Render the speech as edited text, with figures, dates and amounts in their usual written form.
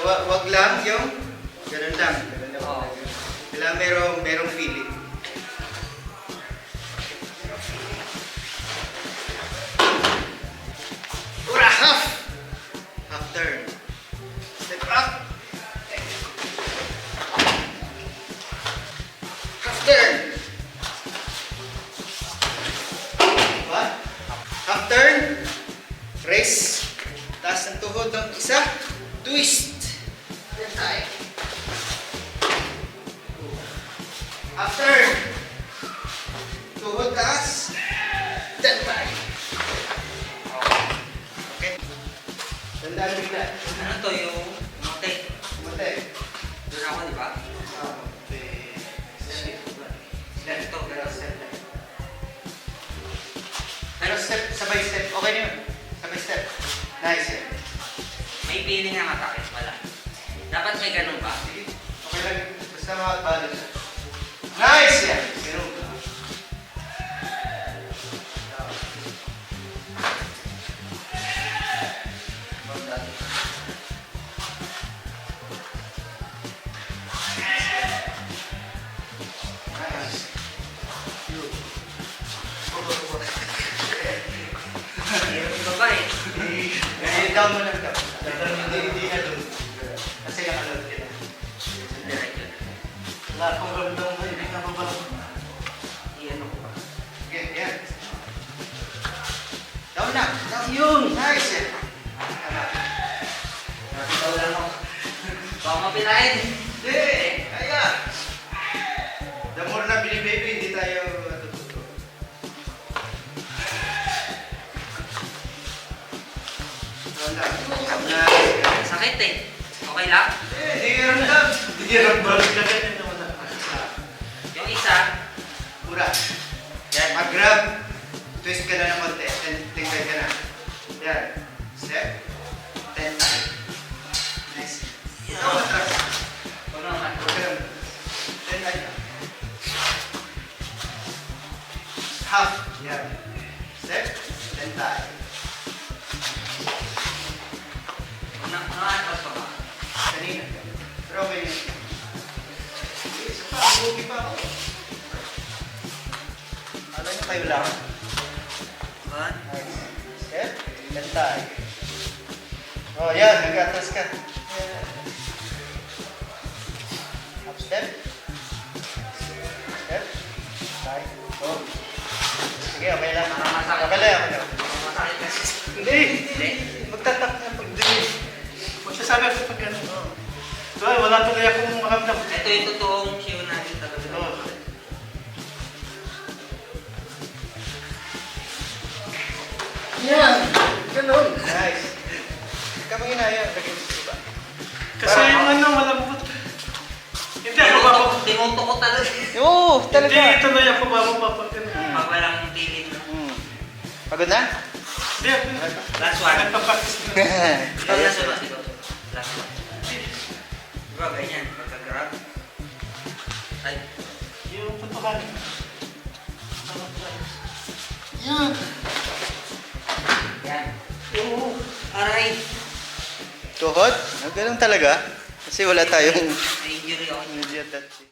wag lang yung ganun lang. Oo. Kailangan merong feeling. Ura, half! Half turn. Step up. Half turn. What? Half turn. Raise. Taas ng tuhod ng isa. Twist. Then tayo. Half turn. Tuhod taas. Then tayo. Okay. Tandaan bigla. Ano to yung mote? Mate. Doon ako, di ba? Ganito. Pero step, sabay step. Okay na yun. Sabay step. Nice yan. May feeling na matakit. Wala. Dapat may ganun ba? Sige. Okay lang. Basta makapalo siya. Nice yan. Ganun. Yung baba eh. Down mo lang daw. Hindi na doon. Kasi nakalog kita. Diretso na. Wala akong ramdam mo. Hindi ka mabalo. Iyan ako ba? Okay, yan. Down na. Down yun. Nice yan. Ikaw lang ako. Baka mapirahin. Hindi. Kaya. The more na bili-baby, hindi tayo matututo. Down na. Sakit eh. Okay lang? Hindi ka ramdam. Hindi ka ramdam. Yung isa, Pura. Yan. Mag-grab. Twist ka na ng konti. Tingkay ka na. Yan. Step. 10 time. Nice. Ikaw matras. huwag naman. Huwag ka lang. 10 time. Half. Yan. Step. 10 time. Nakakasok pa ba? Kanina. Pero okay yun. Isa pa. Bugi pa ako. Alam nyo kayo lang. Ba? Nice. Step. 10 time. Oh, yan. Nag-atras ka. Up step. Step. Right. Oh. Sige, okay lang. Parang masakit. Okay lang, okay lang. Masakit kasi. Hindi. Hindi. Magtatak na pag Magsasabi ako pag gano'n. So, wala tuloy akong makamdam. Ito yung totoong show natin talaga. Oo. Yan. Ganun. Nice. Kamanginayang. Lagyan sa iba. Kasi yung ano, malambot. Hindi ako bababa. Tinuto ko talaga. Oo, Hindi tuloy ako bababa pag gano'n. Pag walang feeling. Pagod na? Hindi ako. Last one. Nagpapractice na. Ikaw last one. Ikaw. Last one. Diba ganyan? Pagka-grab. Ay. Yung tutukan. Yan. Yan. Oo. Aray. Tuhod? Ganun talaga. Kasi wala tayong Na-injury ako. immediate touch.